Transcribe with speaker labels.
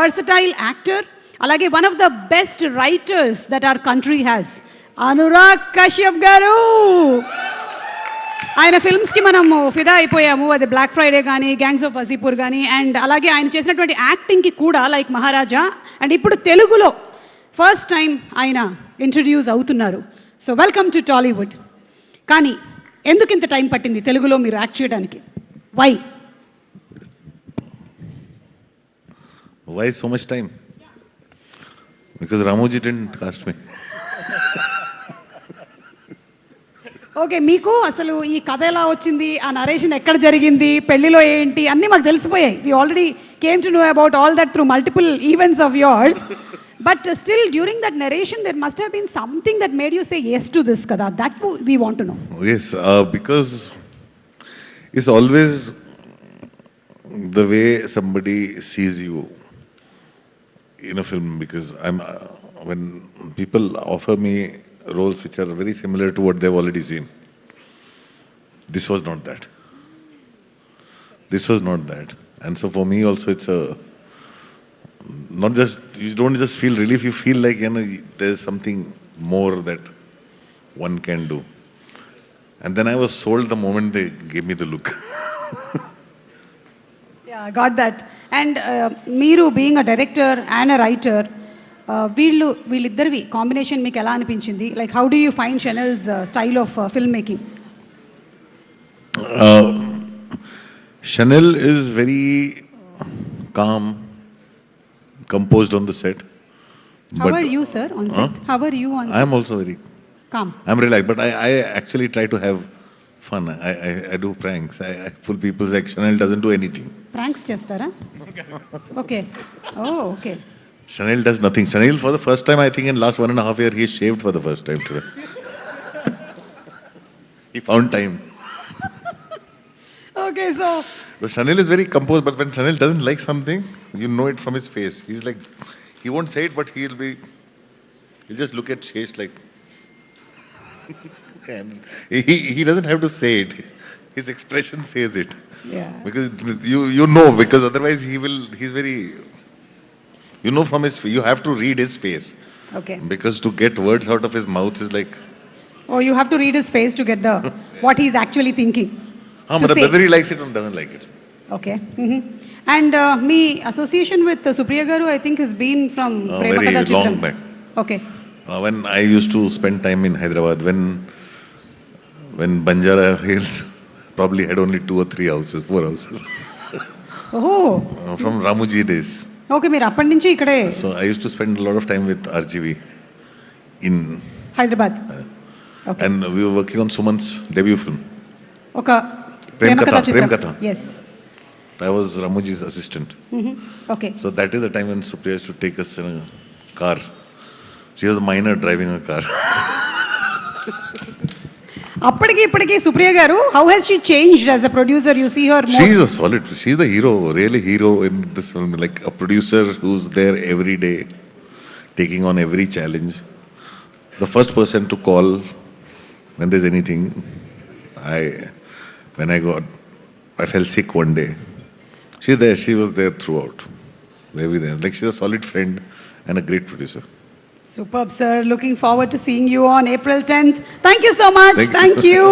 Speaker 1: versatile actor, alage one of the best writers that our country has, Anurag Kashyap garu. ఆయన ఫిల్మ్స్కి మనము ఫిదా అయిపోయాము. అది బ్లాక్ ఫ్రైడే కానీ, గ్యాంగ్స్ ఆఫ్ వసీపూర్ కానీ, అండ్ అలాగే ఆయన చేసినటువంటి యాక్టింగ్కి కూడా లైక్ మహారాజా. అండ్ ఇప్పుడు తెలుగులో ఫస్ట్ టైం ఆయన ఇంట్రడ్యూస్ అవుతున్నారు. So welcome to Tollywood. కానీ ఎందుకు ఇంత టైం పట్టింది తెలుగులో మీరు యాక్ట్ చేయడానికి?
Speaker 2: Why so much time? Because Ramoji didn't cast me.
Speaker 1: Okay, మీకు అసలు ఈ కథ ఎలా వచ్చింది, ఆ నరేషన్ ఎక్కడ జరిగింది, పెళ్లిలో ఏంటి అన్నీ మాకు తెలిసిపోయాయి. We already came to know about all that through multiple events of yours. But still during that narration there must have been something that made you say yes to this కదా. That we want to know.
Speaker 2: Yes, because it's always the way somebody sees you in a film. Because when people offer me roles which are very similar to what they've already seen, this was not that. This was not that. And so for me also it's a, not just, you don't just feel relief, you feel like, you know, there's something more that one can do. And then I was sold the moment they gave me the look.
Speaker 1: Yeah, I got that. And మీరు being a director and a writer, వీళ్ళిద్దరివి కాంబినేషన్ మీకు ఎలా అనిపించింది? Like how do you find Chanel's style of film making?
Speaker 2: Chanel is very calm, composed on the set.
Speaker 1: How are you, sir, on set? How are you on set?
Speaker 2: I am also very
Speaker 1: calm.
Speaker 2: I'm relaxed, but I actually try to have fun. I do pranks. I pull people's like, Chanel doesn't do anything.
Speaker 1: Pranks చేస్తారా? Okay. Oh, okay.
Speaker 2: Chanel does nothing. Chanel, for the first time, I think in last 1.5 years, he shaved for the first time today. He found time.
Speaker 1: Okay, so
Speaker 2: Chanel is very composed, but when Chanel doesn't like something, you know it from his face. He's like, he won't say it, but he'll just look at Shesh like, and he doesn't have to say it. His expression says it.
Speaker 1: Yeah.
Speaker 2: Because you know, because otherwise he's very, you know from his, you have to read his face.
Speaker 1: Okay.
Speaker 2: Because to get words out of his mouth is like,
Speaker 1: oh, you have to read his face to get the what he's actually thinking.
Speaker 2: but whether he likes it or doesn't like it.
Speaker 1: Okay. Mm-hmm. And me association with Supriya garu, I think, has been from Prema Katha
Speaker 2: very long
Speaker 1: Chitram.
Speaker 2: back.
Speaker 1: Okay.
Speaker 2: When I used to spend time in Hyderabad, when Banjara Hills probably had only 2 or 3 houses, 4 houses.
Speaker 1: Oh.
Speaker 2: From Ramoji days.
Speaker 1: Okay, మీరు అప్పటి నుంచి ఇక్కడే.
Speaker 2: So I used to spend a lot of time with RGV in
Speaker 1: Hyderabad. Okay.
Speaker 2: And we were working on Suman's debut film.
Speaker 1: ఒక
Speaker 2: Prem Katha.
Speaker 1: Chitram.
Speaker 2: Prem Katha.
Speaker 1: Yes.
Speaker 2: I was Ramoji's assistant.
Speaker 1: Mm-hmm. Okay.
Speaker 2: So that is the time when Supriya used to take us in a car. She was a minor driving a car.
Speaker 1: అప్పటికి ఇప్పటికి సుప్రియ గారు, how has she changed as a producer? You see her more.
Speaker 2: She's a solid, she's the hero, really hero in this film. Like a producer who's there every day, taking on every challenge. The first person to call when there's anything. When I fell sick one day. She's there, she was there throughout. Everything. Like she's a solid friend and a great producer.
Speaker 1: Superb, sir. Looking forward to seeing you on April 10th. Thank you so much. Thank you.